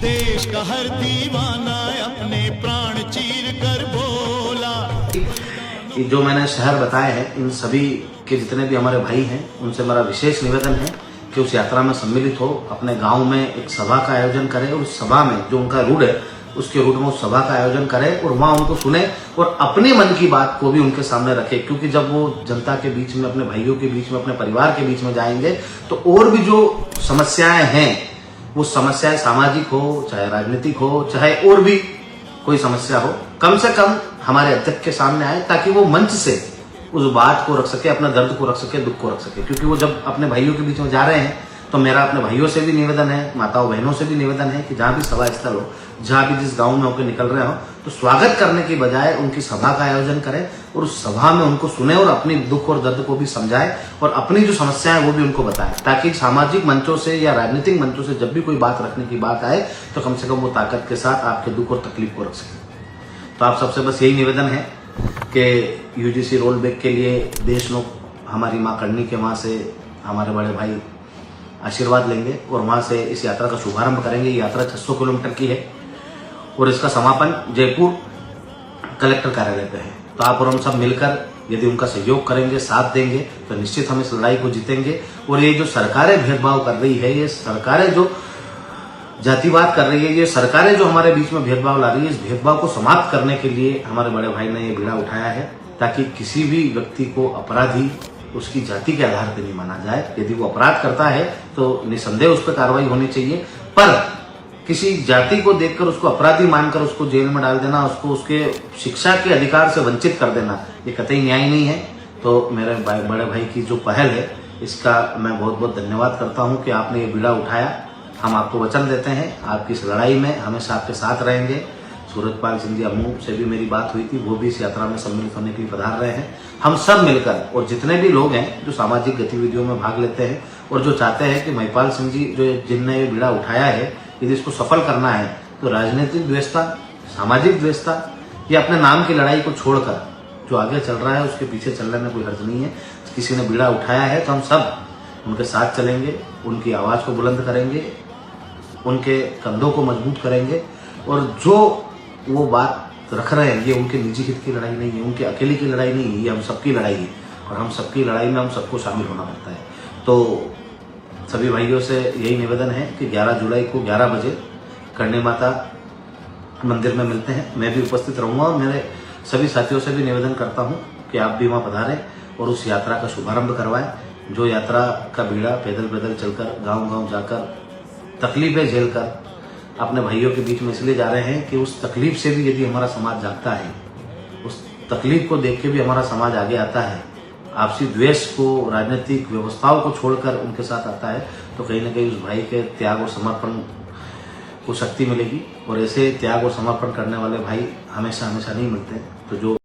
देश का हर दीवाना अपने प्राण चीर कर बोला। जो मैंने शहर बताए हैं, इन सभी के जितने भी हमारे भाई हैं, उनसे मेरा विशेष निवेदन है कि उस यात्रा में सम्मिलित हो, अपने गांव में एक सभा का आयोजन करें और उस सभा में जो उनका रूट है, उसके रूट में उस सभा का आयोजन करें और वहां उनको सुने और अपने मन की बात को भी उनके सामने रखे। क्योंकि जब वो जनता के बीच में, अपने भाइयों के बीच में, अपने परिवार के बीच में जाएंगे तो और भी जो समस्याएं हैं, वो समस्याएं सामाजिक हो, चाहे राजनीतिक हो, चाहे और भी कोई समस्या हो, कम से कम हमारे अध्यक्ष के सामने आए ताकि वो मंच से उस बात को रख सके, अपना दर्द को रख सके, दुख को रख सके। क्योंकि वो जब अपने भाइयों के बीच में जा रहे हैं तो मेरा अपने भाइयों से भी निवेदन है, माताओं बहनों से भी निवेदन है कि जहां भी सभा स्थल हो, जहां भी जिस गांव में होकर निकल रहे हो, तो स्वागत करने की बजाय उनकी सभा का आयोजन करें और उस सभा में उनको सुने और अपनी दुख और दर्द को भी समझाएं और अपनी जो समस्याएं वो भी उनको बताएं, ताकि सामाजिक मंचों से या राजनीतिक मंचों से जब भी कोई बात रखने की बात आए तो कम से कम वो ताकत के साथ आपके दुख और तकलीफ को रख सके। तो आप सबसे बस यही निवेदन है कि यूजीसी रोल बैक के लिए देश लोग हमारी मां करनी के वहां से हमारे बड़े भाई आशीर्वाद लेंगे और वहां से इस यात्रा का शुभारंभ करेंगे। ये यात्रा 600 किलोमीटर की है और इसका समापन जयपुर कलेक्टर कार्यालय पे है। तो आप और हम सब मिलकर यदि उनका सहयोग करेंगे, साथ देंगे, तो निश्चित हम इस लड़ाई को जीतेंगे। और ये जो सरकारें भेदभाव कर रही है, ये सरकारें जो जातिवाद कर रही है, ये सरकारें जो हमारे बीच में भेदभाव ला रही है, इस भेदभाव को समाप्त करने के लिए हमारे बड़े भाई ने ये बीड़ा उठाया है, ताकि किसी भी व्यक्ति को अपराधी उसकी जाति के आधार पर नहीं माना जाए। यदि वो अपराध करता है तो निसंदेह उस पर कार्रवाई होनी चाहिए, पर किसी जाति को देखकर उसको अपराधी मानकर उसको जेल में डाल देना, उसको उसके शिक्षा के अधिकार से वंचित कर देना, ये कतई न्याय नहीं है। तो मेरे बड़े भाई की जो पहल है, इसका मैं बहुत बहुत धन्यवाद करता हूं कि आपने ये बीड़ा उठाया। हम आपको वचन देते हैं, आपकी इस लड़ाई में हमेशा आपके साथ रहेंगे। सूरजपाल सिंधिया मुंह से भी मेरी बात हुई थी, वो भी इस यात्रा में सम्मिलित होने के लिए पधार रहे हैं। हम सब मिलकर, और जितने भी लोग हैं जो सामाजिक गतिविधियों में भाग लेते हैं और जो चाहते हैं कि महिपाल सिंह जी जिनने ये बीड़ा उठाया है, यदि इसको सफल करना है तो राजनीतिक द्वेषता, सामाजिक द्वेषता या अपने नाम की लड़ाई को छोड़कर जो आगे चल रहा है उसके पीछे चलने में कोई हर्ज नहीं है। किसी ने बीड़ा उठाया है तो हम सब उनके साथ चलेंगे, उनकी आवाज को बुलंद करेंगे, उनके कंधों को मजबूत करेंगे। और जो वो बात रख रहे हैं, ये उनके निजी हित की लड़ाई नहीं है, उनके अकेले की लड़ाई नहीं है, ये हम सबकी लड़ाई है और हम सबकी लड़ाई में हम सबको शामिल होना पड़ता है। तो सभी भाइयों से यही निवेदन है कि 11 जुलाई को 11 बजे करणी माता मंदिर में मिलते हैं। मैं भी उपस्थित रहूंगा और मेरे सभी साथियों से भी निवेदन करता हूं कि आप भी वहां पधारें और उस यात्रा का शुभारंभ करवाएं। जो यात्रा का बीड़ा पैदल पैदल चलकर, गांव-गांव जाकर, तकलीफें झेलकर अपने भाइयों के बीच में इसलिए जा रहे हैं कि उस तकलीफ से भी यदि हमारा समाज जागता है, उस तकलीफ को देख के भी हमारा समाज आगे आता है, आपसी द्वेष को, राजनीतिक व्यवस्थाओं को छोड़कर उनके साथ आता है, तो कहीं ना कहीं उस भाई के त्याग और समर्पण को शक्ति मिलेगी। और ऐसे त्याग और समर्पण करने वाले भाई हमेशा हमेशा नहीं मिलते। तो जो